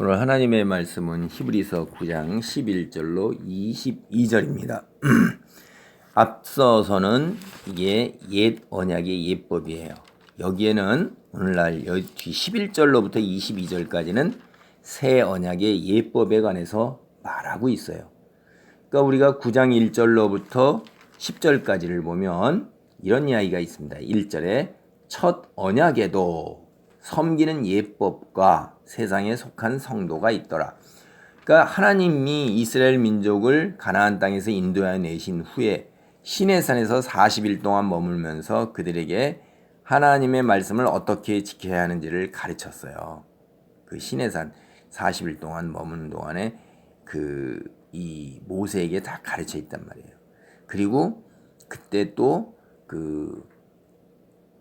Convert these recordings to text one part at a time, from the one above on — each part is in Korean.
오늘 하나님의 말씀은 히브리서 9장 11절로 22절입니다. 앞서서는 이게 옛 언약의 예법이에요. 여기에는 오늘날 뒤 11절로부터 22절까지는 새 언약의 예법에 관해서 말하고 있어요. 그러니까 우리가 9장 1절로부터 10절까지를 보면 이런 이야기가 있습니다. 1절에 첫 언약에도 섬기는 예법과 세상에 속한 성도가 있더라. 그러니까 하나님이 이스라엘 민족을 가나안 땅에서 인도하여 내신 후에 시내산에서 40일 동안 머물면서 그들에게 하나님의 말씀을 어떻게 지켜야 하는지를 가르쳤어요. 그 시내산 40일 동안 머무는 동안에 이 모세에게 다 가르쳐 있단 말이에요. 그리고 그때 또 그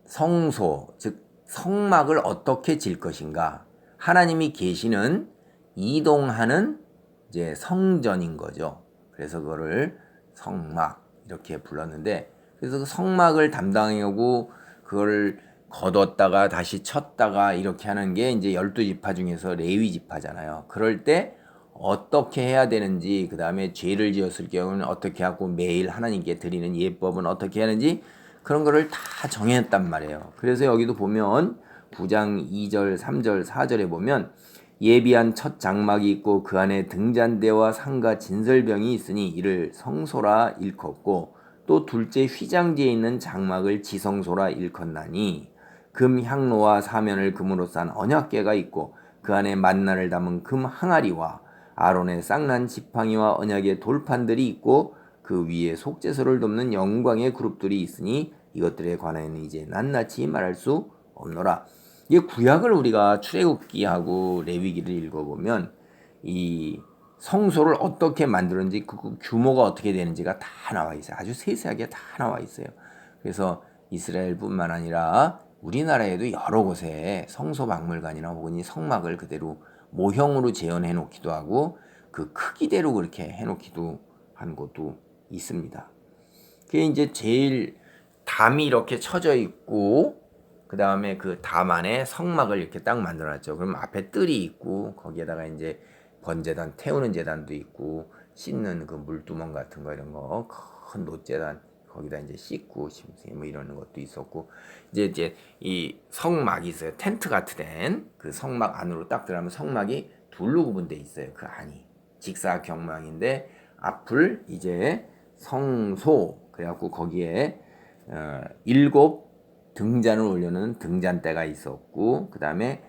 성소, 즉 성막을 어떻게 질 것인가, 하나님이 계시는 이동하는 이제 성전인 거죠. 그래서 그거를 성막 이렇게 불렀는데, 그래서 그 성막을 담당하고 그걸 걷었다가 다시 쳤다가 이렇게 하는 게 이제 12지파 중에서 레위 지파잖아요. 그럴 때 어떻게 해야 되는지, 그 다음에 죄를 지었을 경우는 어떻게 하고 매일 하나님께 드리는 예법은 어떻게 하는지, 그런 거를 다 정했단 말이에요. 그래서 여기도 보면 9장 2절, 3절, 4절에 보면 예비한 첫 장막이 있고 그 안에 등잔대와 상과 진설병이 있으니 이를 성소라 일컫고, 또 둘째 휘장지에 있는 장막을 지성소라 일컫나니 금 향로와 사면을 금으로 싼 언약궤가 있고 그 안에 만나를 담은 금 항아리와 아론의 쌍난 지팡이와 언약의 돌판들이 있고 그 위에 속죄소를 돕는 영광의 그룹들이 있으니 이것들에 관하여는 이제 낱낱이 말할 수 없노라. 이 구약을 우리가 출애굽기하고 레위기를 읽어보면 이 성소를 어떻게 만들었는지, 그 규모가 어떻게 되는지가 다 나와 있어요. 아주 세세하게 다 나와 있어요. 그래서 이스라엘뿐만 아니라 우리나라에도 여러 곳에 성소 박물관이나 혹은 이 성막을 그대로 모형으로 재현해 놓기도 하고 그 크기대로 그렇게 해 놓기도 한 곳도 있습니다. 그게 이제 제일 담이 이렇게 쳐져 있고 그 다음에 그 담 안에 성막을 이렇게 딱 만들어놨죠. 그럼 앞에 뜰이 있고 거기에다가 이제 번제단, 태우는 제단도 있고 씻는 그 물두멍 같은 거 이런 거 큰 놋제단 거기다 이제 씻고 심승 뭐 이러는 것도 있었고, 이제 이 성막이 있어요. 텐트 같은 된 그 성막 안으로 딱 들어가면 성막이 둘로 구분돼 있어요. 그 안이 직사경망인데 앞을 이제 성소 그래갖고 거기에 7 등잔을 올려놓은 등잔대가 있었고, 그 다음에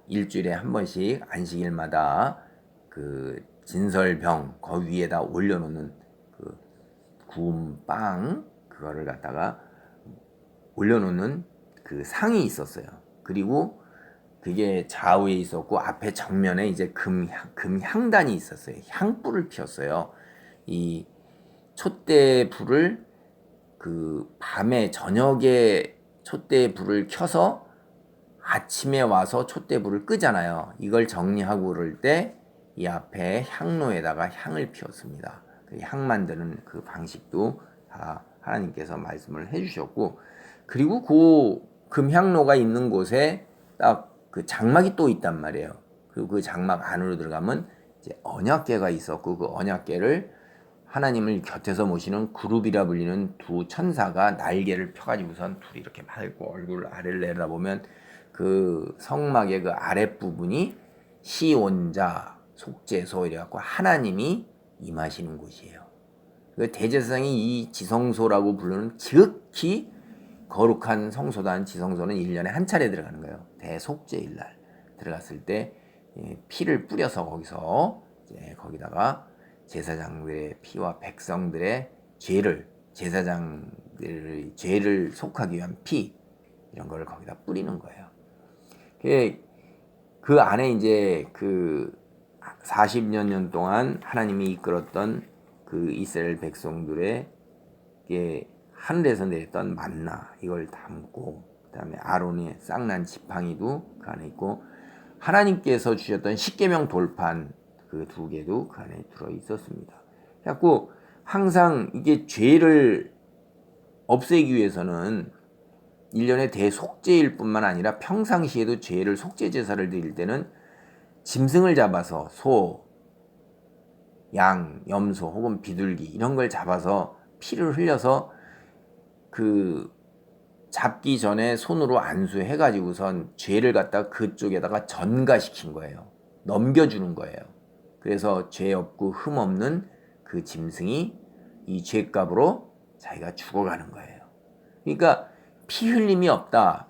일주일에 한 번씩 안식일마다 그 진설병 그 위에다 올려놓는 그 구운 빵 그거를 갖다가 올려놓는 그 상이 있었어요. 그리고 그게 좌우에 있었고 앞에 정면에 이제 금향단이 있었어요. 향불을 피웠어요. 이 촛대 불을 그 밤에 저녁에 촛대 불을 켜서 아침에 와서 촛대 불을 끄잖아요. 이걸 정리하고 그럴 때 이 앞에 향로에다가 향을 피웠습니다. 그 향 만드는 그 방식도 다 하나님께서 말씀을 해주셨고, 그리고 그 금향로가 있는 곳에 딱 그 장막이 또 있단 말이에요. 그리고 그 장막 안으로 들어가면 이제 언약궤가 있었고 그 언약궤를 하나님을 곁에서 모시는 그룹이라 불리는 두 천사가 날개를 펴가지고선 둘이 이렇게 밟고 얼굴 아래를 내려다보면 그 성막의 그 아랫부분이 시온자 속죄소 이래갖고 하나님이 임하시는 곳이에요. 그 대제사장이 이 지성소라고 부르는 지극히 거룩한 성소단 지성소는 1년에 한 차례 들어가는 거예요. 대속죄일 날 들어갔을 때 피를 뿌려서 거기서 이제 거기다가 제사장들의 피와 백성들의 죄를, 제사장들의 죄를 속하기 위한 피 이런 거를 거기다 뿌리는 거예요. 그 안에 이제 그 40년 동안 하나님이 이끌었던 그 이스라엘 백성들의 하늘에서 내렸던 만나 이걸 담고, 그 다음에 아론의 쌍난 지팡이도 그 안에 있고 하나님께서 주셨던 십계명 돌판 그 2개도 그 안에 들어 있었습니다. 그래갖고 항상 이게 죄를 없애기 위해서는 1년의 대속죄일 뿐만 아니라 평상시에도 죄를 속죄 제사를 드릴 때는 짐승을 잡아서 소, 양, 염소 혹은 비둘기 이런 걸 잡아서 피를 흘려서 그 잡기 전에 손으로 안수해 가지고선 죄를 갖다 그쪽에다가 전가시킨 거예요. 넘겨주는 거예요. 그래서 죄 없고 흠 없는 그 짐승이 이 죄값으로 자기가 죽어가는 거예요. 그러니까 피 흘림이 없다.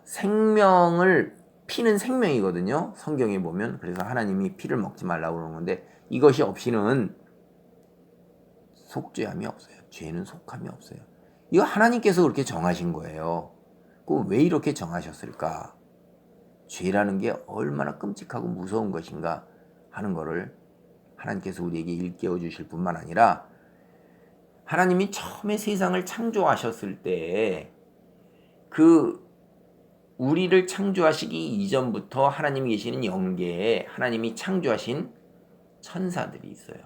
피는 생명이거든요. 성경에 보면. 그래서 하나님이 피를 먹지 말라고 그러는 건데 이것이 없이는 속죄함이 없어요. 죄는 속함이 없어요. 이거 하나님께서 그렇게 정하신 거예요. 왜 이렇게 정하셨을까? 죄라는 게 얼마나 끔찍하고 무서운 것인가 하는 거를 하나님께서 우리에게 일깨워 주실 뿐만 아니라 하나님이 처음에 세상을 창조하셨을 때 우리를 창조하시기 이전부터 하나님이 계시는 영계에 하나님이 창조하신 천사들이 있어요.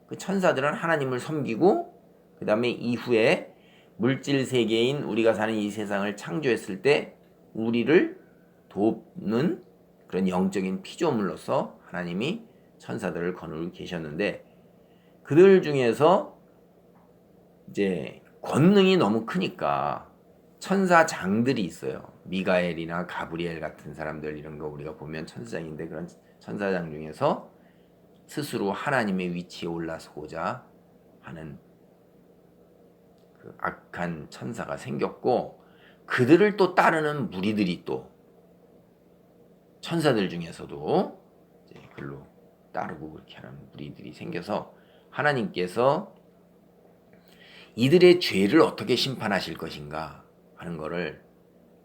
그 천사들은 하나님을 섬기고 그 다음에 이후에 물질 세계인 우리가 사는 이 세상을 창조했을 때 우리를 돕는 그런 영적인 피조물로서 하나님이 천사들을 거느리고 계셨는데 그들 중에서 이제 권능이 너무 크니까 천사장들이 있어요. 미가엘이나 가브리엘 같은 사람들 이런 거 우리가 보면 천사장인데 그런 천사장 중에서 스스로 하나님의 위치에 올라서고자 하는 그 악한 천사가 생겼고 그들을 또 따르는 무리들이 또 천사들 중에서도 이제 글로 따르고 그렇게 하는 무리들이 생겨서 하나님께서 이들의 죄를 어떻게 심판하실 것인가 하는 거를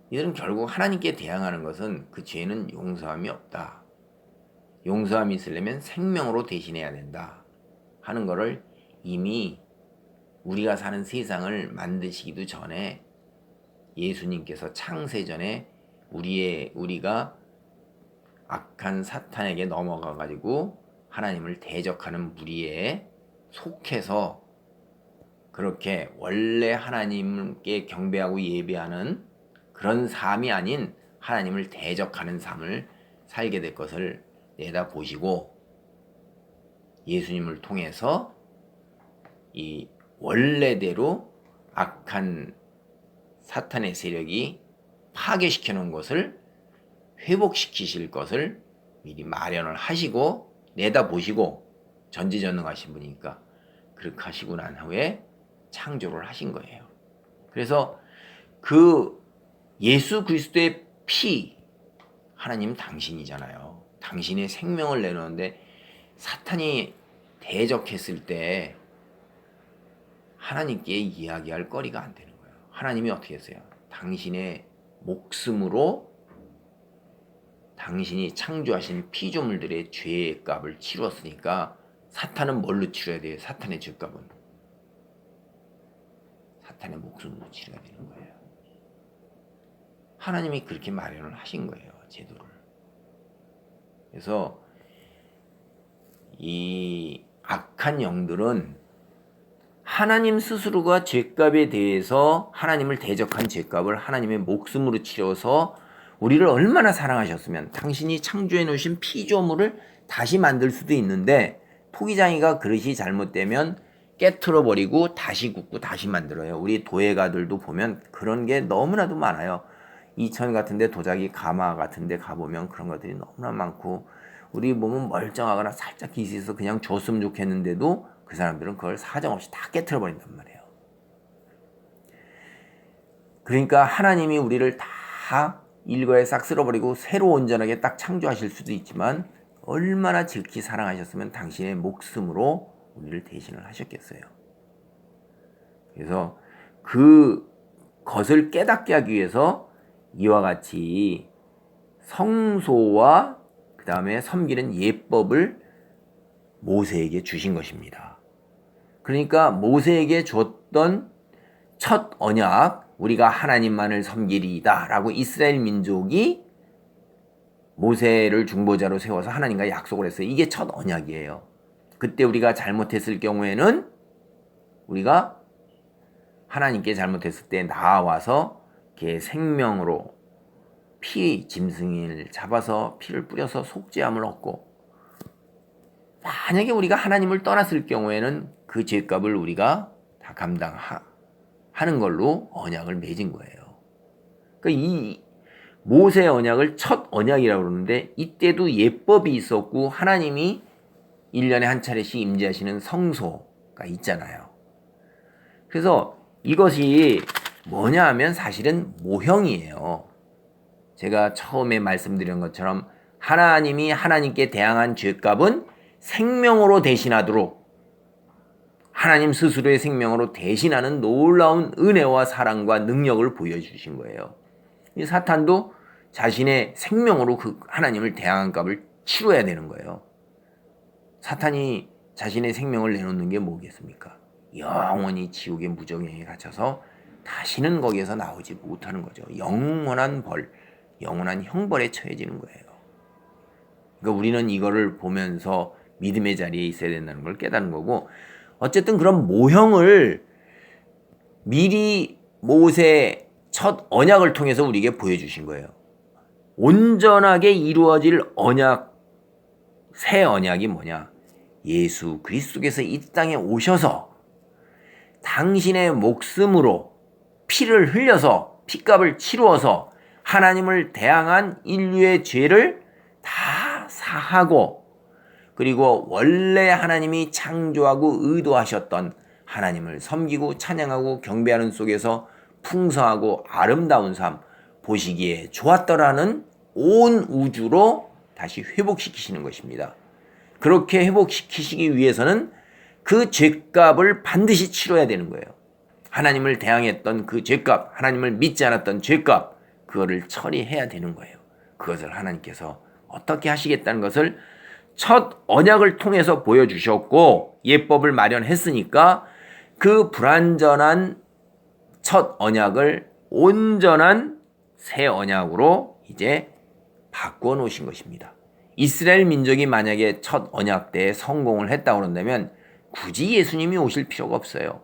이들은 결국 하나님께 대항하는 것은 그 죄는 용서함이 없다. 용서함이 있으려면 생명으로 대신해야 된다 하는 거를 이미 우리가 사는 세상을 만드시기도 전에 예수님께서 창세전에 우리가 악한 사탄에게 넘어가 가지고 하나님을 대적하는 무리에 속해서 그렇게 원래 하나님께 경배하고 예배하는 그런 삶이 아닌 하나님을 대적하는 삶을 살게 될 것을 내다보시고 예수님을 통해서 이 원래대로 악한 사탄의 세력이 파괴시켜 놓은 것을 회복시키실 것을 미리 마련을 하시고 내다보시고 전지전능하신 분이니까 그렇게 하시고 난 후에 창조를 하신 거예요. 그래서 그 예수 그리스도의 피 하나님 당신이잖아요. 당신의 생명을 내놓는데 사탄이 대적했을 때 하나님께 이야기할 거리가 안 되는 거예요. 하나님이 어떻게 했어요? 당신의 목숨으로 당신이 창조하신 피조물들의 죄의 값을 치루었으니까 사탄은 뭘로 치러야 돼요? 사탄의 죄값은 사탄의 목숨으로 치러야 되는 거예요. 하나님이 그렇게 마련을 하신 거예요. 제도를. 그래서 이 악한 영들은 하나님 스스로가 죄값에 대해서 하나님을 대적한 죄값을 하나님의 목숨으로 치러서 우리를 얼마나 사랑하셨으면 당신이 창조해 놓으신 피조물을 다시 만들 수도 있는데 토기장이가 그릇이 잘못되면 깨트려 버리고 다시 굽고 다시 만들어요. 우리 도예가들도 보면 그런 게 너무나도 많아요. 이천 같은데 도자기 가마 같은데 가보면 그런 것들이 너무나 많고 우리 몸은 멀쩡하거나 살짝 기스 있어서 그냥 줬으면 좋겠는데도 그 사람들은 그걸 사정없이 다 깨트려 버린단 말이에요. 그러니까 하나님이 우리를 다 일거에 싹 쓸어버리고 새로 온전하게 딱 창조하실 수도 있지만 얼마나 지극히 사랑하셨으면 당신의 목숨으로 우리를 대신을 하셨겠어요. 그래서 그 것을 깨닫게 하기 위해서 이와 같이 성소와 그 다음에 섬기는 예법을 모세에게 주신 것입니다. 그러니까 모세에게 줬던 첫 언약, 우리가 하나님만을 섬기리이다 라고 이스라엘 민족이 모세를 중보자로 세워서 하나님과 약속을 했어요. 이게 첫 언약이에요. 그때 우리가 잘못했을 경우에는 우리가 하나님께 잘못했을 때 나와서 걔 생명으로 짐승을 잡아서 피를 뿌려서 속죄함을 얻고 만약에 우리가 하나님을 떠났을 경우에는 그 죄값을 우리가 다 감당하는 걸로 언약을 맺은 거예요. 그러니까 이 모세 언약을 첫 언약이라고 그러는데 이때도 예법이 있었고 하나님이 1년에 한 차례씩 임재하시는 성소가 있잖아요. 그래서 이것이 뭐냐 하면 사실은 모형이에요. 제가 처음에 말씀드린 것처럼 하나님이 하나님께 대항한 죄값은 생명으로 대신하도록 하나님 스스로의 생명으로 대신하는 놀라운 은혜와 사랑과 능력을 보여주신 거예요. 이 사탄도 자신의 생명으로 그 하나님을 대항한 값을 치러야 되는 거예요. 사탄이 자신의 생명을 내놓는 게 뭐겠습니까? 영원히 지옥의 무정행에 갇혀서 다시는 거기에서 나오지 못하는 거죠. 영원한 벌, 영원한 형벌에 처해지는 거예요. 그러니까 우리는 이거를 보면서 믿음의 자리에 있어야 된다는 걸 깨닫는 거고, 어쨌든 그런 모형을 미리 모세 첫 언약을 통해서 우리에게 보여주신 거예요. 온전하게 이루어질 언약, 새 언약이 뭐냐? 예수 그리스도께서 이 땅에 오셔서 당신의 목숨으로 피를 흘려서 피값을 치루어서 하나님을 대항한 인류의 죄를 다 사하고, 그리고 원래 하나님이 창조하고 의도하셨던 하나님을 섬기고 찬양하고 경배하는 속에서 풍성하고 아름다운 삶, 보시기에 좋았더라는 온 우주로 다시 회복시키시는 것입니다. 그렇게 회복시키시기 위해서는 그 죄값을 반드시 치러야 되는 거예요. 하나님을 대항했던 그 죄값, 하나님을 믿지 않았던 죄값, 그거를 처리해야 되는 거예요. 그것을 하나님께서 어떻게 하시겠다는 것을 첫 언약을 통해서 보여주셨고, 예법을 마련했으니까 그 불완전한 첫 언약을 온전한 새 언약으로 이제 바꾸어 놓으신 것입니다. 이스라엘 민족이 만약에 첫 언약 때에 성공을 했다고 그런다면 굳이 예수님이 오실 필요가 없어요.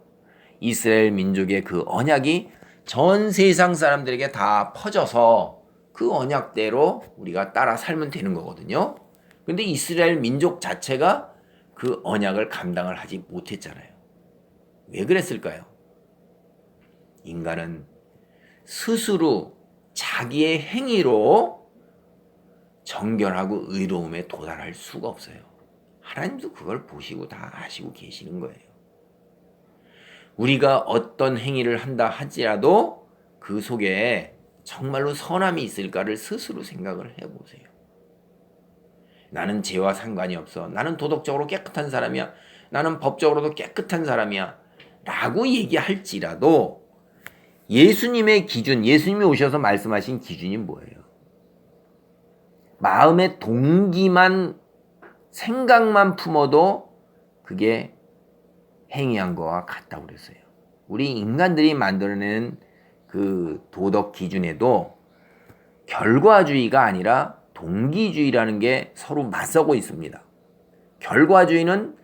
이스라엘 민족의 그 언약이 전 세상 사람들에게 다 퍼져서 그 언약대로 우리가 따라 살면 되는 거거든요. 그런데 이스라엘 민족 자체가 그 언약을 감당을 하지 못했잖아요. 왜 그랬을까요? 인간은 스스로 자기의 행위로 정결하고 의로움에 도달할 수가 없어요. 하나님도 그걸 보시고 다 아시고 계시는 거예요. 우리가 어떤 행위를 한다 하지라도 그 속에 정말로 선함이 있을까를 스스로 생각을 해보세요. 나는 죄와 상관이 없어. 나는 도덕적으로 깨끗한 사람이야. 나는 법적으로도 깨끗한 사람이야. 라고 얘기할지라도 예수님의 기준, 예수님이 오셔서 말씀하신 기준이 뭐예요? 마음의 동기만, 생각만 품어도 그게 행위한 거와 같다고 그랬어요. 우리 인간들이 만들어낸 그 도덕 기준에도 결과주의가 아니라 동기주의라는 게 서로 맞서고 있습니다. 결과주의는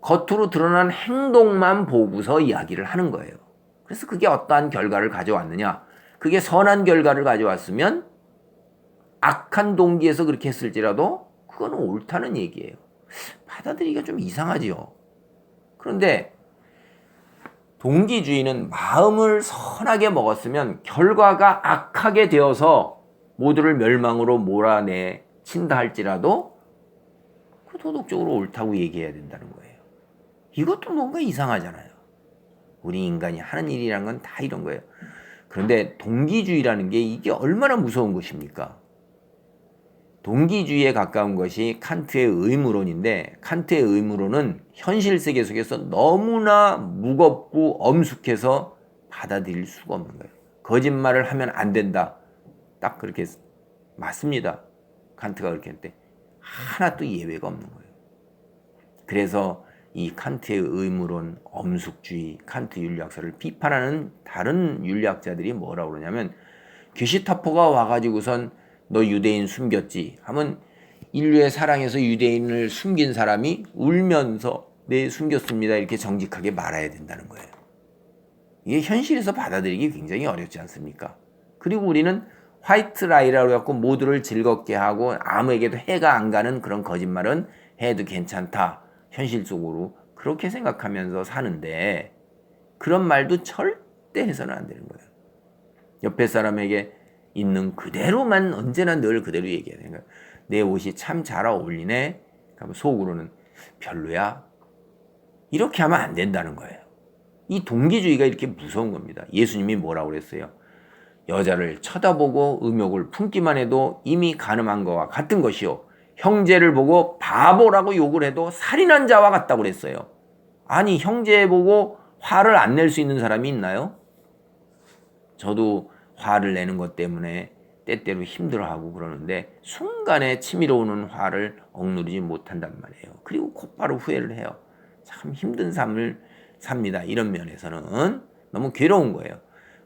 겉으로 드러난 행동만 보고서 이야기를 하는 거예요. 그래서 그게 어떠한 결과를 가져왔느냐? 그게 선한 결과를 가져왔으면 악한 동기에서 그렇게 했을지라도 그거는 옳다는 얘기예요. 받아들이기가 좀 이상하지요. 그런데 동기주의는 마음을 선하게 먹었으면 결과가 악하게 되어서 모두를 멸망으로 몰아내친다 할지라도 그 도덕적으로 옳다고 얘기해야 된다는 거예요. 이것도 뭔가 이상하잖아요. 우리 인간이 하는 일이란 건 다 이런 거예요. 그런데 동기주의라는 게 이게 얼마나 무서운 것입니까? 동기주의에 가까운 것이 칸트의 의무론인데, 칸트의 의무론은 현실 세계 속에서 너무나 무겁고 엄숙해서 받아들일 수가 없는 거예요. 거짓말을 하면 안 된다. 딱 그렇게 맞습니다. 칸트가 그렇게 했을 때 하나도 예외가 없는 거예요. 그래서 이 칸트의 의무론, 엄숙주의, 칸트 윤리학설을 비판하는 다른 윤리학자들이 뭐라고 그러냐면, 게슈타포가 와가지고선 너 유대인 숨겼지 하면 인류의 사랑에서 유대인을 숨긴 사람이 울면서 네 숨겼습니다 이렇게 정직하게 말해야 된다는 거예요. 이게 현실에서 받아들이기 굉장히 어렵지 않습니까? 그리고 우리는 화이트 라이라고 해갖고 모두를 즐겁게 하고 아무에게도 해가 안 가는 그런 거짓말은 해도 괜찮다 현실적으로 그렇게 생각하면서 사는데 그런 말도 절대 해서는 안 되는 거예요. 옆에 사람에게 있는 그대로만 언제나 늘 그대로 얘기해야 되는 거예요. 내 옷이 참 잘 어울리네. 그러면 속으로는 별로야. 이렇게 하면 안 된다는 거예요. 이 동기주의가 이렇게 무서운 겁니다. 예수님이 뭐라고 그랬어요? 여자를 쳐다보고 음욕을 품기만 해도 이미 간음한 것과 같은 것이요. 형제를 보고 바보라고 욕을 해도 살인한 자와 같다고 그랬어요. 아니, 형제 보고 화를 안 낼 수 있는 사람이 있나요? 저도 화를 내는 것 때문에 때때로 힘들어하고 그러는데 순간에 치밀어 오는 화를 억누르지 못한단 말이에요. 그리고 곧바로 후회를 해요. 참 힘든 삶을 삽니다. 이런 면에서는 너무 괴로운 거예요.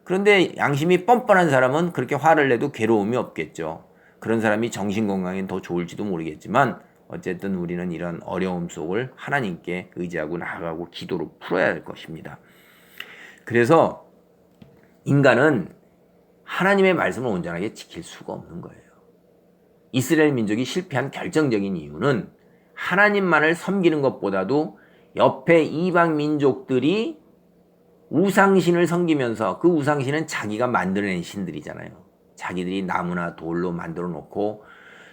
그런데 양심이 뻔뻔한 사람은 그렇게 화를 내도 괴로움이 없겠죠. 그런 사람이 정신건강엔 더 좋을지도 모르겠지만 어쨌든 우리는 이런 어려움 속을 하나님께 의지하고 나아가고 기도로 풀어야 할 것입니다. 그래서 인간은 하나님의 말씀을 온전하게 지킬 수가 없는 거예요. 이스라엘 민족이 실패한 결정적인 이유는 하나님만을 섬기는 것보다도 옆에 이방 민족들이 우상신을 섬기면서 그 우상신은 자기가 만들어낸 신들이잖아요. 자기들이 나무나 돌로 만들어 놓고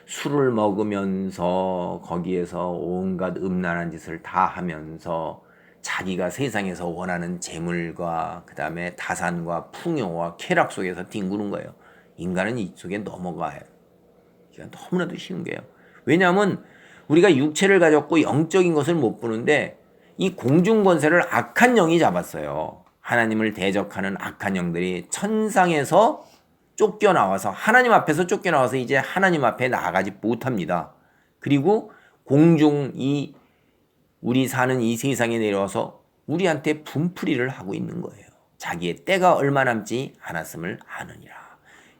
술을 먹으면서 거기에서 온갖 음란한 짓을 다 하면서 자기가 세상에서 원하는 재물과 그 다음에 다산과 풍요와 쾌락 속에서 뒹구는 거예요. 인간은 이 속에 넘어가요. 이건 너무나도 쉬운 거예요. 왜냐하면 우리가 육체를 가졌고 영적인 것을 못 보는데 이 공중권세를 악한 영이 잡았어요. 하나님을 대적하는 악한 영들이 천상에서 쫓겨나와서 하나님 앞에서 쫓겨나와서 이제 하나님 앞에 나아가지 못합니다. 그리고 공중 우리 사는 이 세상에 내려와서 우리한테 분풀이를 하고 있는 거예요. 자기의 때가 얼마 남지 않았음을 아느니라.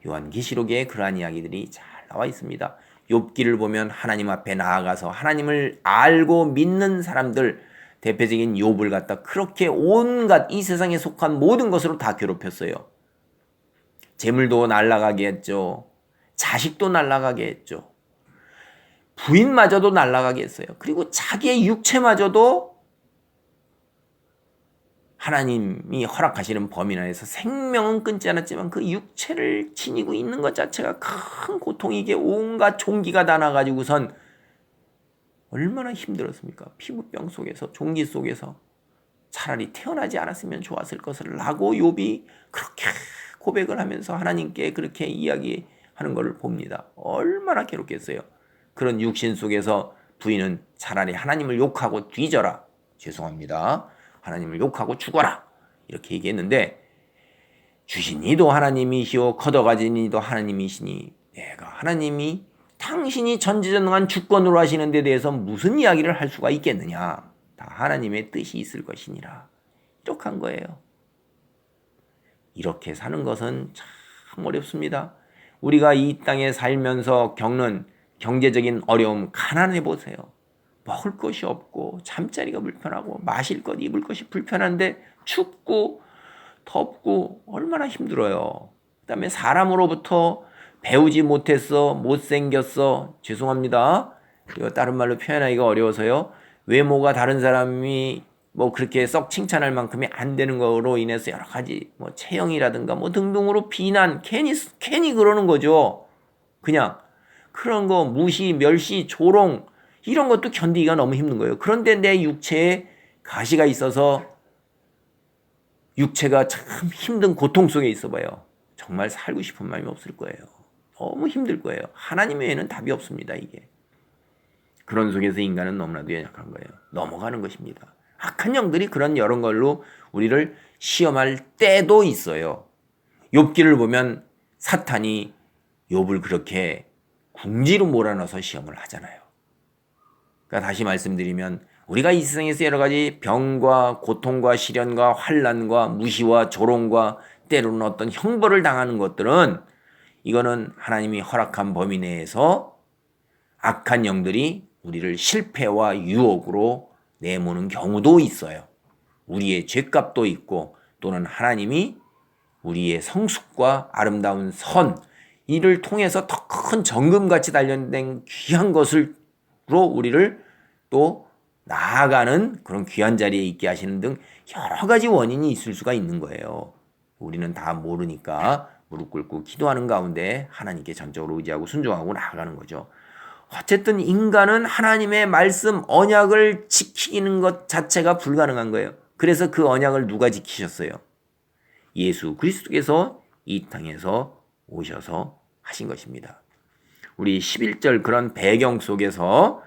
요한계시록에 그러한 이야기들이 잘 나와 있습니다. 욥기를 보면 하나님 앞에 나아가서 하나님을 알고 믿는 사람들, 대표적인 욥을 갖다 그렇게 온갖 이 세상에 속한 모든 것으로 다 괴롭혔어요. 재물도 날아가게 했죠. 자식도 날아가게 했죠. 부인마저도 날아가게 했어요. 그리고 자기의 육체마저도 하나님이 허락하시는 범위 내에서 생명은 끊지 않았지만 그 육체를 지니고 있는 것 자체가 큰 고통이게 온갖 종기가 다 나가지고선 얼마나 힘들었습니까? 피부병 속에서 종기 속에서 차라리 태어나지 않았으면 좋았을 것을 라고 욥이 그렇게 고백을 하면서 하나님께 그렇게 이야기하는 것을 봅니다. 얼마나 괴롭겠어요. 그런 육신 속에서 부인은 차라리 하나님을 욕하고 뒤져라. 죄송합니다. 하나님을 욕하고 죽어라. 이렇게 얘기했는데 주신 이도 하나님이시오 걷어가진 이도 하나님이시니 내가 하나님이 당신이 전지전능한 주권으로 하시는 데 대해서 무슨 이야기를 할 수가 있겠느냐. 다 하나님의 뜻이 있을 것이니라. 이렇게 한 거예요. 이렇게 사는 것은 참 어렵습니다. 우리가 이 땅에 살면서 겪는 경제적인 어려움 가난해 보세요. 먹을 것이 없고 잠자리가 불편하고 마실 것 입을 것이 불편한데 춥고 덥고 얼마나 힘들어요. 그다음에 사람으로부터 배우지 못했어, 못생겼어, 죄송합니다. 이거 다른 말로 표현하기가 어려워서요. 외모가 다른 사람이 뭐 그렇게 썩 칭찬할 만큼이 안 되는 거로 인해서 여러 가지 뭐 체형이라든가 뭐 등등으로 비난, 괜히 그러는 거죠. 그냥 그런 거 무시, 멸시, 조롱 이런 것도 견디기가 너무 힘든 거예요. 그런데 내 육체에 가시가 있어서 육체가 참 힘든 고통 속에 있어 봐요. 정말 살고 싶은 마음이 없을 거예요. 너무 힘들 거예요. 하나님 외에는 답이 없습니다. 이게. 그런 속에서 인간은 너무나도 연약한 거예요. 넘어가는 것입니다. 악한 영들이 그런 여러 걸로 우리를 시험할 때도 있어요. 욥기를 보면 사탄이 욥을 그렇게 궁지로 몰아넣어서 시험을 하잖아요. 그러니까 다시 말씀드리면 우리가 이 세상에서 여러 가지 병과 고통과 시련과 환난과 무시와 조롱과 때로는 어떤 형벌을 당하는 것들은 이거는 하나님이 허락한 범위 내에서 악한 영들이 우리를 실패와 유혹으로 내모는 경우도 있어요. 우리의 죄값도 있고 또는 하나님이 우리의 성숙과 아름다운 선 이를 통해서 더 큰 정금같이 단련된 귀한 것으로 우리를 또 나아가는 그런 귀한 자리에 있게 하시는 등 여러 가지 원인이 있을 수가 있는 거예요. 우리는 다 모르니까 무릎 꿇고 기도하는 가운데 하나님께 전적으로 의지하고 순종하고 나아가는 거죠. 어쨌든 인간은 하나님의 말씀 언약을 지키는 것 자체가 불가능한 거예요. 그래서 그 언약을 누가 지키셨어요? 예수 그리스도께서 이 땅에서 오셔서 하신 것입니다. 우리 11절 그런 배경 속에서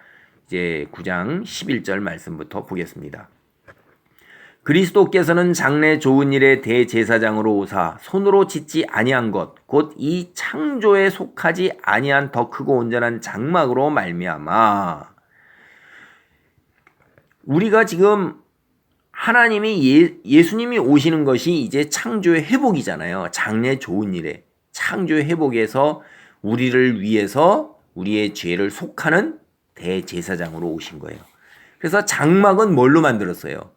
이제 9장 11절 말씀부터 보겠습니다. 그리스도께서는 장래 좋은 일의 대제사장으로 오사 손으로 짓지 아니한 것 곧 이 창조에 속하지 아니한 더 크고 온전한 장막으로 말미암아. 우리가 지금 하나님이 예수님이 오시는 것이 이제 창조의 회복이잖아요. 장래 좋은 일에 창조의 회복에서 우리를 위해서 우리의 죄를 속하는 대제사장으로 오신 거예요. 그래서 장막은 뭘로 만들었어요?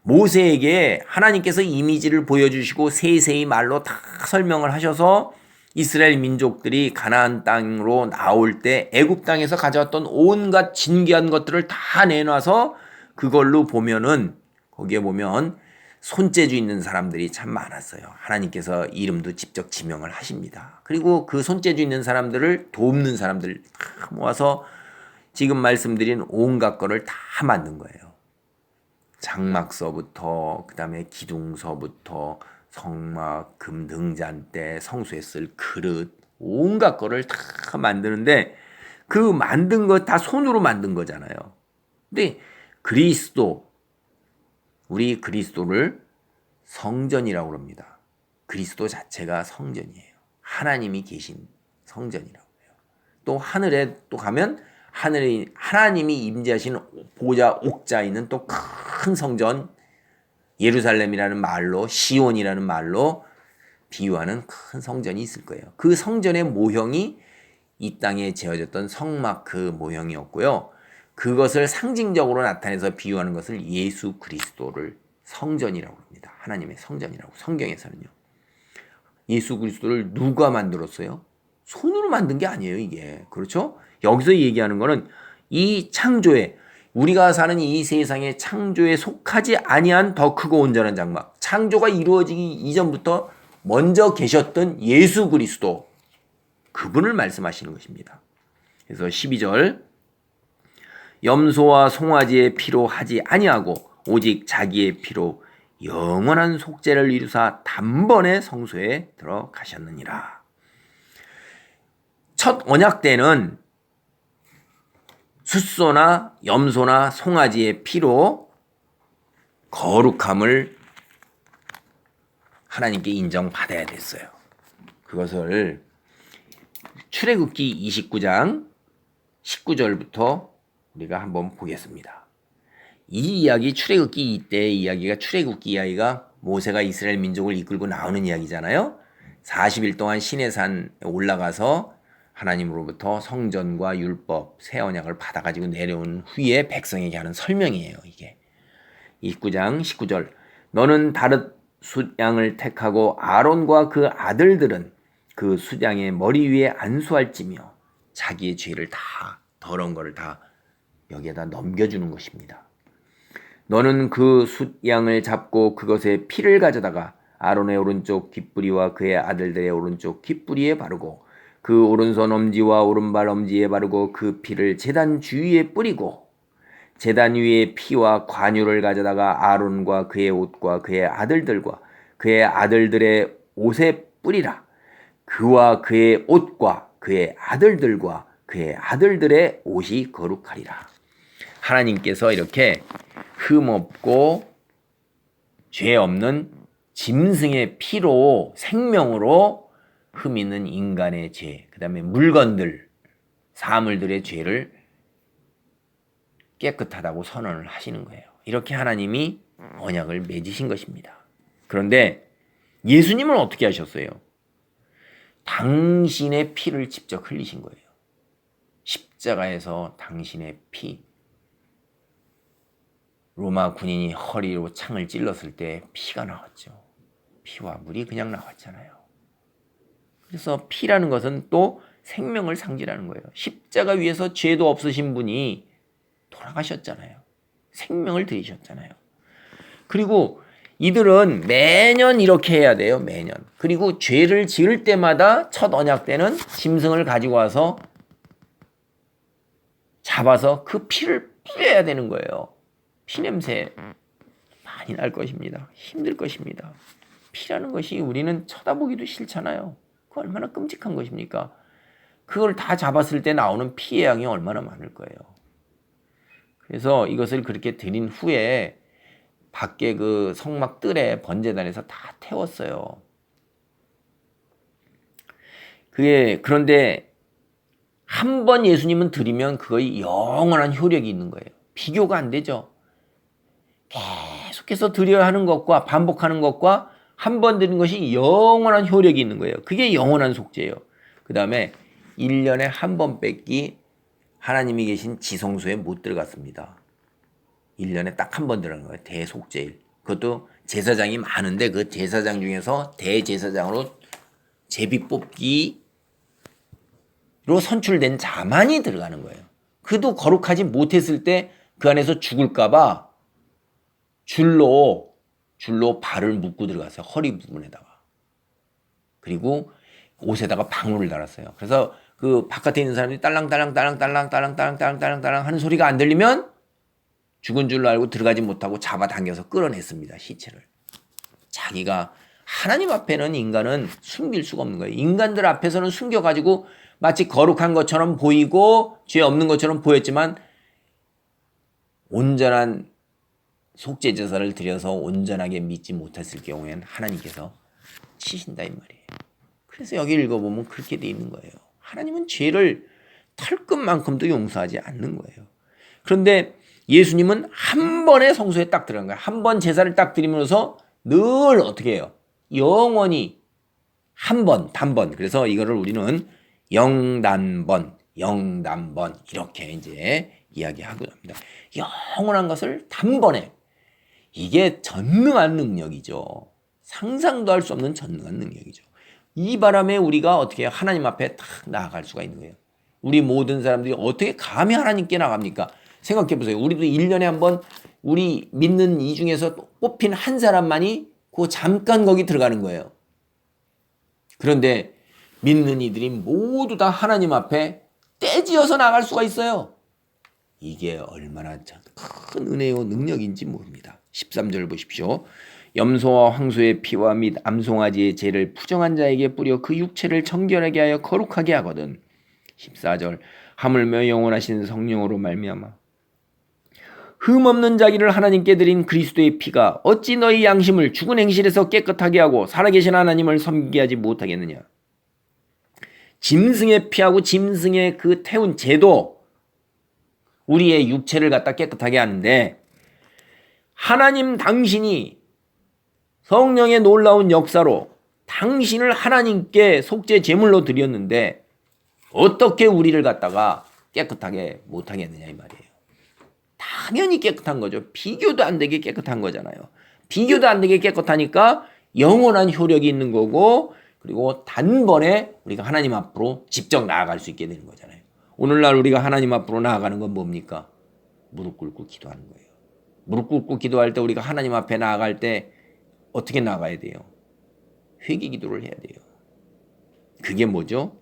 모세에게 하나님께서 이미지를 보여주시고 세세히 말로 다 설명을 하셔서 이스라엘 민족들이 가나안 땅으로 나올 때 애굽 땅에서 가져왔던 온갖 진귀한 것들을 다 내놔서 그걸로 보면은 거기에 보면 손재주 있는 사람들이 참 많았어요. 하나님께서 이름도 직접 지명을 하십니다. 그리고 그 손재주 있는 사람들을 돕는 사람들 다 모아서 지금 말씀드린 온갖 거를 다 만든 거예요. 장막서부터 그다음에 기둥서부터 성막, 금등잔대, 성수에 쓸 그릇 온갖 거를 다 만드는데 그 만든 거 다 손으로 만든 거잖아요. 근데 우리 그리스도를 성전이라고 합니다. 그리스도 자체가 성전이에요. 하나님이 계신 성전이라고 해요. 또 하늘에 또 가면 하늘에 하나님이 임재하시는 보좌 옥자에 있는 또 큰 성전 예루살렘이라는 말로 시온이라는 말로 비유하는 큰 성전이 있을 거예요. 그 성전의 모형이 이 땅에 지어졌던 성막 그 모형이었고요. 그것을 상징적으로 나타내서 비유하는 것을 예수 그리스도를 성전이라고 합니다. 하나님의 성전이라고 성경에서는요. 예수 그리스도를 누가 만들었어요? 손으로 만든 게 아니에요, 이게. 그렇죠? 여기서 얘기하는 거는 이 창조에 우리가 사는 이 세상의 창조에 속하지 아니한 더 크고 온전한 장막. 창조가 이루어지기 이전부터 먼저 계셨던 예수 그리스도 그분을 말씀하시는 것입니다. 그래서 12절 염소와 송아지의 피로 하지 아니하고 오직 자기의 피로 영원한 속죄를 이루사 단번에 성소에 들어가셨느니라. 첫 언약 때는 숫소나 염소나 송아지의 피로 거룩함을 하나님께 인정받아야 됐어요. 그것을 출애굽기 29장 19절부터 우리가 한번 보겠습니다. 이 이야기 출애굽기 이때의 이야기가 출애굽기 이야기가 모세가 이스라엘 민족을 이끌고 나오는 이야기잖아요. 40일 동안 시내산에 올라가서 하나님으로부터 성전과 율법, 새 언약을 받아가지고 내려온 후에 백성에게 하는 설명이에요. 이게 29장 19절 너는 다른 숫양을 택하고 아론과 그 아들들은 그 숫양의 머리 위에 안수할지며 자기의 죄를 다 더러운 거를 다 여기에다 넘겨주는 것입니다. 너는 그 숫양을 잡고 그것의 피를 가져다가 아론의 오른쪽 귓부리와 그의 아들들의 오른쪽 귓부리에 바르고 그 오른손 엄지와 오른발 엄지에 바르고 그 피를 제단 주위에 뿌리고 제단 위에 피와 관유를 가져다가 아론과 그의 옷과 그의 아들들과 그의 아들들의 옷에 뿌리라. 그와 그의 옷과 그의 아들들과 그의 아들들의 옷이 거룩하리라. 하나님께서 이렇게 흠없고 죄 없는 짐승의 피로 생명으로 흠 있는 인간의 죄, 그 다음에 물건들, 사물들의 죄를 깨끗하다고 선언을 하시는 거예요. 이렇게 하나님이 언약을 맺으신 것입니다. 그런데 예수님은 어떻게 하셨어요? 당신의 피를 직접 흘리신 거예요. 십자가에서 당신의 피. 로마 군인이 허리로 창을 찔렀을 때 피가 나왔죠. 피와 물이 그냥 나왔잖아요. 그래서 피라는 것은 또 생명을 상징하는 거예요. 십자가 위에서 죄도 없으신 분이 돌아가셨잖아요. 생명을 들이셨잖아요. 그리고 이들은 매년 이렇게 해야 돼요. 매년. 그리고 죄를 지을 때마다 첫 언약 때는 짐승을 가지고 와서 잡아서 그 피를 뿌려야 되는 거예요. 피냄새 많이 날 것입니다. 힘들 것입니다. 피라는 것이 우리는 쳐다보기도 싫잖아요. 그 얼마나 끔찍한 것입니까? 그걸 다 잡았을 때 나오는 피의 양이 얼마나 많을 거예요. 그래서 이것을 그렇게 드린 후에 밖에 그 성막 뜰에 번제단에서 다 태웠어요. 그런데 한 번 예수님은 드리면 그거의 영원한 효력이 있는 거예요. 비교가 안 되죠. 계속해서 드려야 하는 것과 반복하는 것과 한 번 드린 것이 영원한 효력이 있는 거예요. 그게 영원한 속죄예요. 그 다음에 1년에 한 번 뺏기 하나님이 계신 지성소에 못 들어갔습니다. 1년에 딱 한 번 들어간 거예요. 대속죄일. 그것도 제사장이 많은데 그 제사장 중에서 대제사장으로 제비 뽑기로 선출된 자만이 들어가는 거예요. 그도 거룩하지 못했을 때 그 안에서 죽을까봐 줄로 발을 묶고 들어갔어요. 허리 부분에다가. 그리고 옷에다가 방울을 달았어요. 그래서 그 바깥에 있는 사람들이 딸랑딸랑 하는 소리가 안 들리면 죽은 줄로 알고 들어가지 못하고 잡아당겨서 끌어냈습니다. 시체를. 자기가 하나님 앞에는 인간은 숨길 수가 없는 거예요. 인간들 앞에서는 숨겨가지고 마치 거룩한 것처럼 보이고 죄 없는 것처럼 보였지만 온전한 속죄 제사를 드려서 온전하게 믿지 못했을 경우에는 하나님께서 치신다 이 말이에요. 그래서 여기 읽어보면 그렇게 돼 있는 거예요. 하나님은 죄를 털끝만큼도 용서하지 않는 거예요. 그런데 예수님은 한 번에 성소에 딱 들어간 거예요. 한 번 제사를 딱 드리면서 늘 어떻게 해요? 영원히 한 번, 단번. 그래서 이거를 우리는 영단번 이렇게 이제 이야기하고자 합니다. 영원한 것을 단번에. 이게 전능한 능력이죠. 상상도 할 수 없는 전능한 능력이죠. 이 바람에 우리가 어떻게 하나님 앞에 딱 나아갈 수가 있는 거예요. 우리 모든 사람들이 어떻게 감히 하나님께 나갑니까? 생각해 보세요. 우리도 1년에 한 번 우리 믿는 이 중에서 뽑힌 한 사람만이 그 잠깐 거기 들어가는 거예요. 그런데 믿는 이들이 모두 다 하나님 앞에 떼지어서 나갈 수가 있어요. 이게 얼마나 큰 은혜요 능력인지 모릅니다. 13절 보십시오. 염소와 황소의 피와 및 암송아지의 죄를 부정한 자에게 뿌려 그 육체를 정결하게 하여 거룩하게 하거든. 14절 하물며 영원하신 성령으로 말미암아 흠없는 자기를 하나님께 드린 그리스도의 피가 어찌 너희 양심을 죽은 행실에서 깨끗하게 하고 살아계신 하나님을 섬기게 하지 못하겠느냐. 짐승의 피하고 짐승의 그 태운 죄도 우리의 육체를 갖다 깨끗하게 하는데 하나님 당신이 성령의 놀라운 역사로 당신을 하나님께 속죄 제물로 드렸는데 어떻게 우리를 갖다가 깨끗하게 못하겠느냐 이 말이에요. 당연히 깨끗한 거죠. 비교도 안 되게 깨끗한 거잖아요. 비교도 안 되게 깨끗하니까 영원한 효력이 있는 거고 그리고 단번에 우리가 하나님 앞으로 직접 나아갈 수 있게 되는 거잖아요. 오늘날 우리가 하나님 앞으로 나아가는 건 뭡니까? 무릎 꿇고 기도하는 거예요. 무릎 꿇고 기도할 때 우리가 하나님 앞에 나아갈 때 어떻게 나가야 돼요? 회개 기도를 해야 돼요. 그게 뭐죠?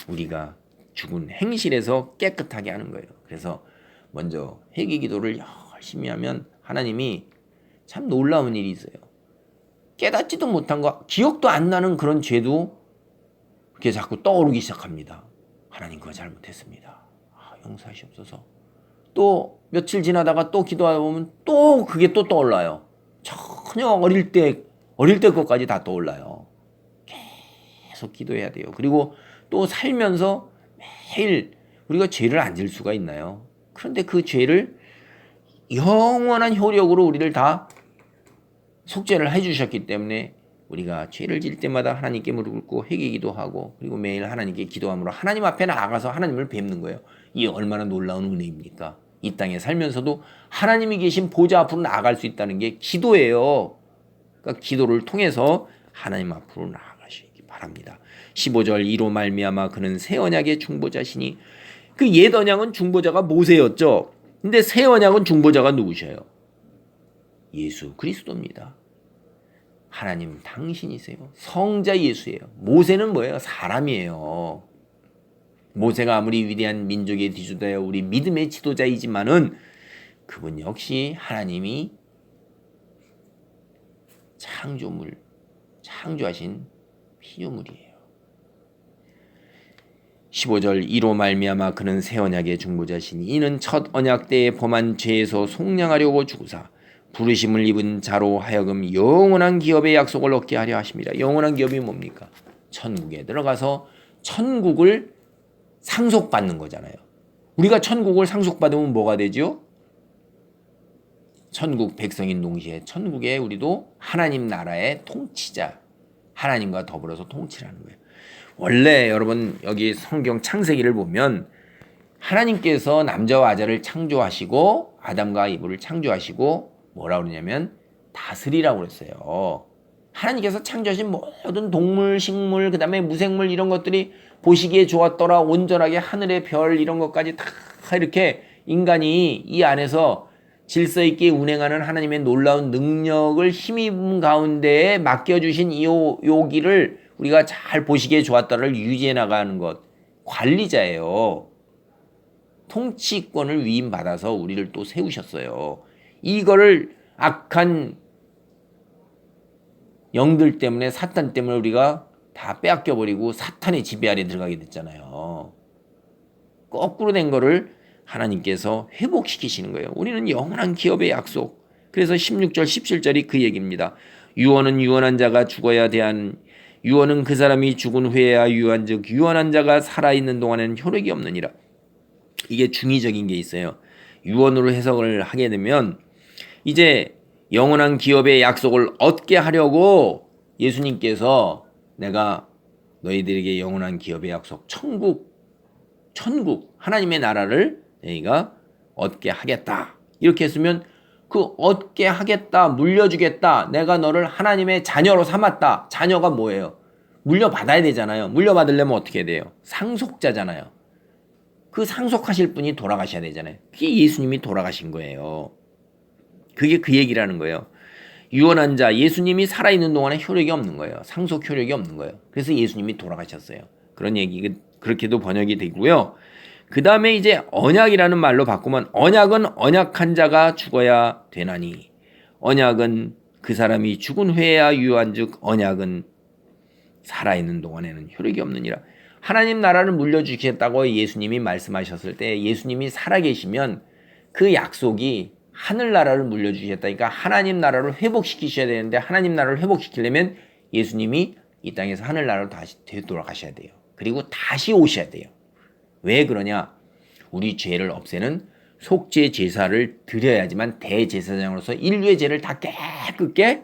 우리가 죽은 행실에서 깨끗하게 하는 거예요. 그래서 먼저 회개 기도를 열심히 하면 하나님이 참 놀라운 일이 있어요. 깨닫지도 못한 거, 기억도 안 나는 그런 죄도 그렇게 자꾸 떠오르기 시작합니다. 하나님 그거 잘못했습니다. 용서하시옵소서. 또 며칠 지나다가 또 기도하다 보면 또 그게 또 떠올라요. 전혀 어릴 때 것까지 다 떠올라요. 계속 기도해야 돼요. 그리고 또 살면서 매일 우리가 죄를 안 질 수가 있나요? 그런데 그 죄를 영원한 효력으로 우리를 다 속죄를 해주셨기 때문에 우리가 죄를 질 때마다 하나님께 무릎 꿇고 회개 기도하고 그리고 매일 하나님께 기도함으로 하나님 앞에 나아가서 하나님을 뵙는 거예요. 이게 얼마나 놀라운 은혜입니까? 이 땅에 살면서도 하나님이 계신 보좌 앞으로 나아갈 수 있다는 게 기도예요. 그러니까 기도를 통해서 하나님 앞으로 나아가시기 바랍니다. 15절 이로 말미암아 그는 새 언약의 중보자시니 그 옛 언약은 중보자가 모세였죠. 근데 새 언약은 중보자가 누구셔요? 예수 그리스도입니다. 하나님 당신이세요. 성자 예수예요. 모세는 뭐예요? 사람이에요. 모세가 아무리 위대한 민족의 지도자여 우리 믿음의 지도자이지만은 그분 역시 하나님이 창조하신 피조물이에요. 15절 이로 말미암아 그는 새 언약의 중보자시니 이는 첫 언약 때에 범한 죄에서 속량하려고 주구사 부르심을 입은 자로 하여금 영원한 기업의 약속을 얻게 하려 하십니다. 영원한 기업이 뭡니까? 천국에 들어가서 천국을 상속받는 거잖아요. 우리가 천국을 상속받으면 뭐가 되죠? 천국 백성인 동시에 천국에 우리도 하나님 나라의 통치자, 하나님과 더불어서 통치라는 거예요. 원래 여러분 여기 성경 창세기를 보면 하나님께서 남자와 여자를 창조하시고 아담과 이브를 창조하시고 뭐라고 그러냐면 다스리라고 그랬어요. 하나님께서 창조하신 모든 동물, 식물, 그 다음에 무생물 이런 것들이 보시기에 좋았더라. 온전하게 하늘의 별 이런 것까지 다 이렇게 인간이 이 안에서 질서 있게 운행하는 하나님의 놀라운 능력을 힘입은 가운데에 맡겨주신 이 요기를 우리가 잘 보시기에 좋았더라를 유지해 나가는 것. 관리자예요. 통치권을 위임받아서 우리를 또 세우셨어요. 이거를 악한 영들 때문에 사탄 때문에 우리가 다 빼앗겨버리고 사탄의 지배 아래 들어가게 됐잖아요. 거꾸로 된 거를 하나님께서 회복시키시는 거예요. 우리는 영원한 기업의 약속. 그래서 16절 17절이 그 얘기입니다. 유언은 유언한 자가 죽어야 대한 유언은 그 사람이 죽은 후에야 유언 즉 유언한 자가 살아있는 동안에는 효력이 없느니라. 이게 중의적인 게 있어요. 유언으로 해석을 하게 되면 이제 영원한 기업의 약속을 얻게 하려고 예수님께서 내가 너희들에게 영원한 기업의 약속 천국 하나님의 나라를 너희가 얻게 하겠다 이렇게 했으면 그 얻게 하겠다 물려주겠다 내가 너를 하나님의 자녀로 삼았다. 자녀가 뭐예요? 물려받아야 되잖아요. 물려받으려면 어떻게 돼요? 상속자잖아요. 그 상속하실 분이 돌아가셔야 되잖아요. 그게 예수님이 돌아가신 거예요. 그게 그 얘기라는 거예요. 유언한 자 예수님이 살아있는 동안에 효력이 없는 거예요. 상속 효력이 없는 거예요. 그래서 예수님이 돌아가셨어요. 그런 얘기 그렇게도 번역이 되고요. 그 다음에 이제 언약이라는 말로 바꾸면 언약은 언약한 자가 죽어야 되나니 언약은 그 사람이 죽은 후에야 유효한즉 언약은 살아있는 동안에는 효력이 없느니라. 하나님 나라를 물려주시겠다고 예수님이 말씀하셨을 때 예수님이 살아계시면 그 약속이 하늘나라를 물려주셨다니까 하나님 나라를 회복시키셔야 되는데 하나님 나라를 회복시키려면 예수님이 이 땅에서 하늘나라로 다시 되돌아가셔야 돼요. 그리고 다시 오셔야 돼요. 왜 그러냐? 우리 죄를 없애는 속죄 제사를 드려야지만 대제사장으로서 인류의 죄를 다 깨끗게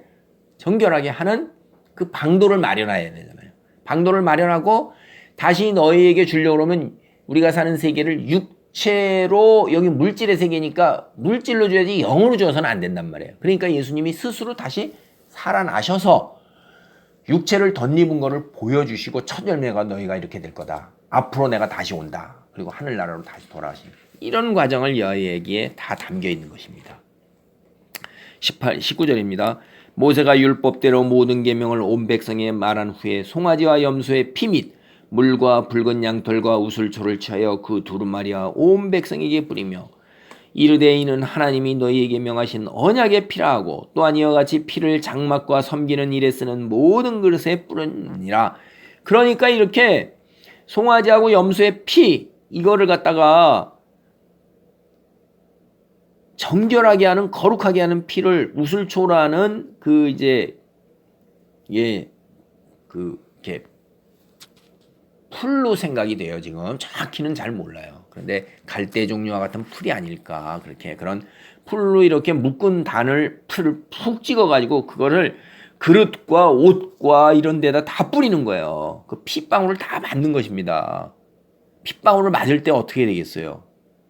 정결하게 하는 그 방도를 마련해야 되잖아요. 방도를 마련하고 다시 너희에게 주려고 그러면 우리가 사는 세계를 육체로 여기 물질의 세계니까 물질로 줘야지 영으로 줘서는 안 된단 말이에요. 그러니까 예수님이 스스로 다시 살아나셔서 육체를 덧입은 거를 보여주시고 첫 열매가 너희가 이렇게 될 거다. 앞으로 내가 다시 온다. 그리고 하늘나라로 다시 돌아가십니다. 이런 과정을 여기에 다 담겨 있는 것입니다. 19절입니다. 모세가 율법대로 모든 계명을 온 백성에 말한 후에 송아지와 염소의 피 및 물과 붉은 양털과 우슬초를 취하여 그 두루마리와 온 백성에게 뿌리며 이르되 이는 하나님이 너희에게 명하신 언약의 피라 하고 또한 이와 같이 피를 장막과 섬기는 일에 쓰는 모든 그릇에 뿌리니라. 그러니까 이렇게 송아지하고 염소의 피 이거를 갖다가 정결하게 하는 거룩하게 하는 피를 우슬초라는 그 이제 이렇게 풀로 생각이 돼요. 지금 정확히는 잘 몰라요. 그런데 갈대 종류와 같은 풀이 아닐까 그렇게 그런 풀로 이렇게 묶은 단을 풀을 푹 찍어가지고 그거를 그릇과 옷과 이런 데다 다 뿌리는 거예요. 그 핏방울을 다 맞는 것입니다. 핏방울을 맞을 때 어떻게 되겠어요?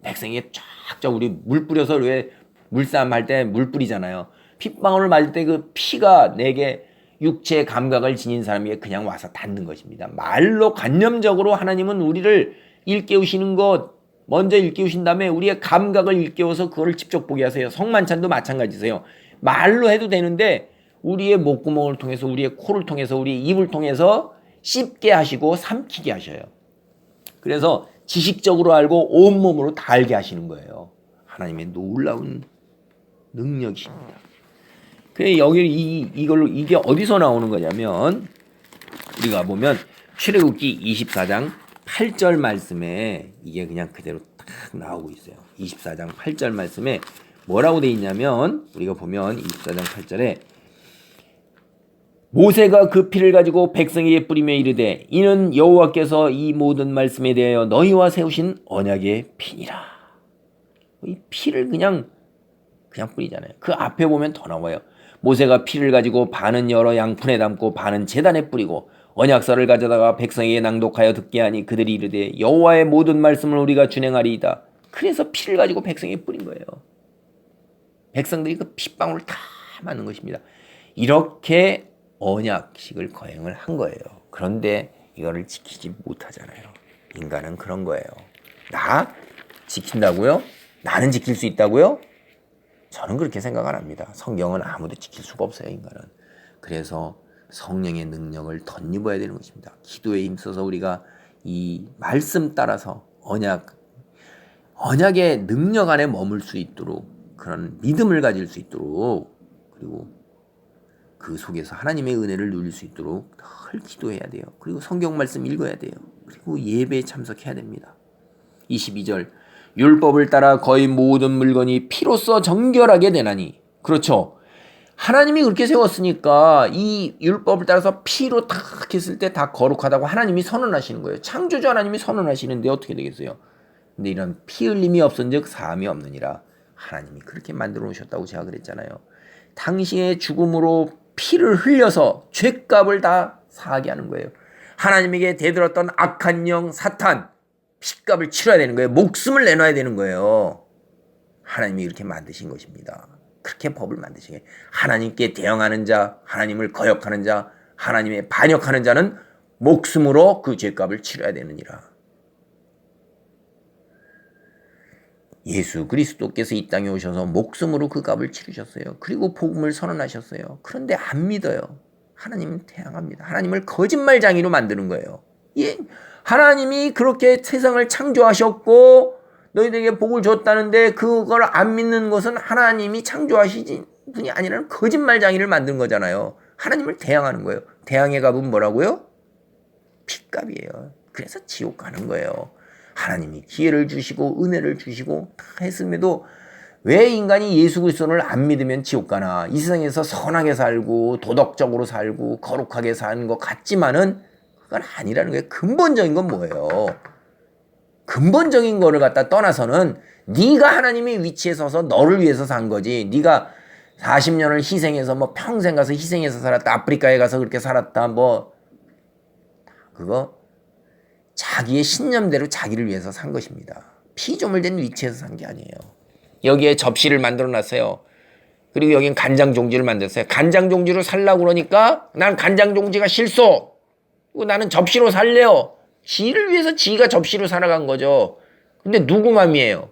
백성이 쫙쫙 우리 물 뿌려서 왜 물싸움 할 때 물 뿌리잖아요. 핏방울을 맞을 때 그 피가 내게 육체의 감각을 지닌 사람에게 그냥 와서 닿는 것입니다. 말로 관념적으로 하나님은 우리를 일깨우시는 것 먼저 일깨우신 다음에 우리의 감각을 일깨워서 그걸 직접 보게 하세요. 성만찬도 마찬가지세요. 말로 해도 되는데 우리의 목구멍을 통해서, 우리의 코를 통해서, 우리의 입을 통해서 씹게 하시고 삼키게 하셔요. 그래서 지식적으로 알고 온몸으로 다 알게 하시는 거예요. 하나님의 놀라운 능력이십니다. 그래 여기 이게 어디서 나오는 거냐면 우리가 보면 출애굽기 24장 8절 말씀에 이게 그냥 그대로 딱 나오고 있어요. 24장 8절 말씀에 뭐라고 돼 있냐면 우리가 보면 24장 8절에 모세가 그 피를 가지고 백성에게 뿌리며 이르되 이는 여호와께서 이 모든 말씀에 대하여 너희와 세우신 언약의 피니라. 이 피를 그냥 뿌리잖아요. 그 앞에 보면 더 나와요. 모세가 피를 가지고 반은 여러 양푼에 담고 반은 제단에 뿌리고 언약서를 가져다가 백성에게 낭독하여 듣게 하니 그들이 이르되 여호와의 모든 말씀을 우리가 준행하리이다. 그래서 피를 가지고 백성에게 뿌린 거예요. 백성들이 그 핏방울을 다 맞는 것입니다. 이렇게 언약식을 거행을 한 거예요. 그런데 이거를 지키지 못하잖아요. 인간은 그런 거예요. 나 지킨다고요? 나는 지킬 수 있다고요? 저는 그렇게 생각 안 합니다. 성경은 아무도 지킬 수가 없어요, 인간은. 그래서 성령의 능력을 덧입어야 되는 것입니다. 기도에 힘써서 우리가 이 말씀 따라서 언약의 능력 안에 머물 수 있도록 그런 믿음을 가질 수 있도록 그리고 그 속에서 하나님의 은혜를 누릴 수 있도록 늘 기도해야 돼요. 그리고 성경 말씀 읽어야 돼요. 그리고 예배에 참석해야 됩니다. 22절 율법을 따라 거의 모든 물건이 피로써 정결하게 되나니. 그렇죠. 하나님이 그렇게 세웠으니까 이 율법을 따라서 피로 탁 했을 때 다 거룩하다고 하나님이 선언하시는 거예요. 창조주 하나님이 선언하시는데 어떻게 되겠어요? 근데 이런 피 흘림이 없은즉 사함이 없느니라. 하나님이 그렇게 만들어 놓으셨다고 제가 그랬잖아요. 당신의 죽음으로 피를 흘려서 죄값을 다 사하게 하는 거예요. 하나님에게 대들었던 악한 영 사탄 핏값을 치러야 되는 거예요. 목숨을 내놔야 되는 거예요. 하나님이 이렇게 만드신 것입니다. 그렇게 법을 만드신 거예요. 하나님께 대항하는 자, 하나님을 거역하는 자, 하나님의 반역하는 자는 목숨으로 그 죄값을 치러야 되느니라. 예수 그리스도께서 이 땅에 오셔서 목숨으로 그 값을 치르셨어요. 그리고 복음을 선언하셨어요. 그런데 안 믿어요. 하나님은 태양합니다. 하나님을 거짓말장이로 만드는 거예요. 예, 하나님이 그렇게 세상을 창조하셨고 너희들에게 복을 줬다는데 그걸 안 믿는 것은 하나님이 창조하시지 분이 아니라 거짓말장이를 만든 거잖아요. 하나님을 대항하는 거예요. 대항의 값은 뭐라고요? 핏값이에요. 그래서 지옥 가는 거예요. 하나님이 기회를 주시고 은혜를 주시고 다 했음에도 왜 인간이 예수 그리스도를 안 믿으면 지옥 가나. 이 세상에서 선하게 살고 도덕적으로 살고 거룩하게 사는 것 같지만은 그건 아니라는 거예요. 근본적인 건 뭐예요? 근본적인 거를 갖다 떠나서는 네가 하나님의 위치에 서서 너를 위해서 산 거지. 네가 40년을 희생해서 뭐 평생 가서 희생해서 살았다. 아프리카에 가서 그렇게 살았다. 뭐 그거 자기의 신념대로 자기를 위해서 산 것입니다. 피조물된 위치에서 산 게 아니에요. 여기에 접시를 만들어 놨어요. 그리고 여긴 간장 종지를 만들었어요. 간장 종지로 살라고 그러니까 난 간장 종지가 싫소. 그리고 나는 접시로 살래요. 지를 위해서 지가 접시로 살아간 거죠. 근데 누구 맘이에요?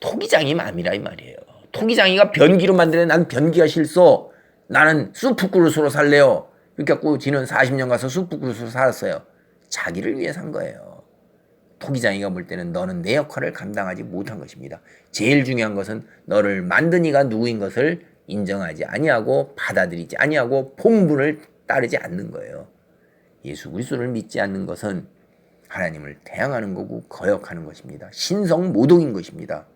토기장이 맘이라 이 말이에요. 토기장이가 변기로 만드는 난 변기가 싫소. 나는 수프 그릇으로 살래요. 이렇게 갖고 지는 40년 가서 수프 그릇으로 살았어요. 자기를 위해 산 거예요. 토기장이가 볼 때는 너는 내 역할을 감당하지 못한 것입니다. 제일 중요한 것은 너를 만든 이가 누구인 것을 인정하지 아니하고 받아들이지 아니하고 본분을 따르지 않는 거예요. 예수 그리스도를 믿지 않는 것은 하나님을 대항하는 거고 거역하는 것입니다. 신성모독인 것입니다.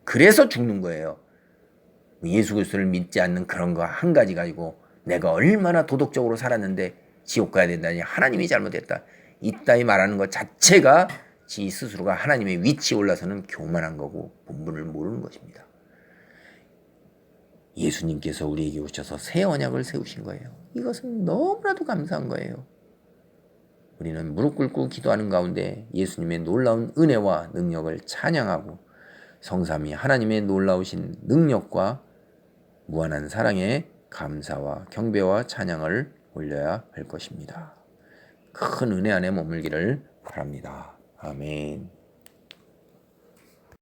그래서 죽는 거예요. 예수 그리스도를 믿지 않는 그런 거 한 가지 가지고 내가 얼마나 도덕적으로 살았는데 지옥 가야 된다니 하나님이 잘못했다. 이따위 말하는 것 자체가 지 스스로가 하나님의 위치에 올라서는 교만한 거고 본분을 모르는 것입니다. 예수님께서 우리에게 오셔서 새 언약을 세우신 거예요. 이것은 너무나도 감사한 거예요. 우리는 무릎 꿇고 기도하는 가운데 예수님의 놀라운 은혜와 능력을 찬양하고 성삼위 하나님의 놀라우신 능력과 무한한 사랑에 감사와 경배와 찬양을 올려야 할 것입니다. 큰 은혜 안에 머물기를 바랍니다. 아멘.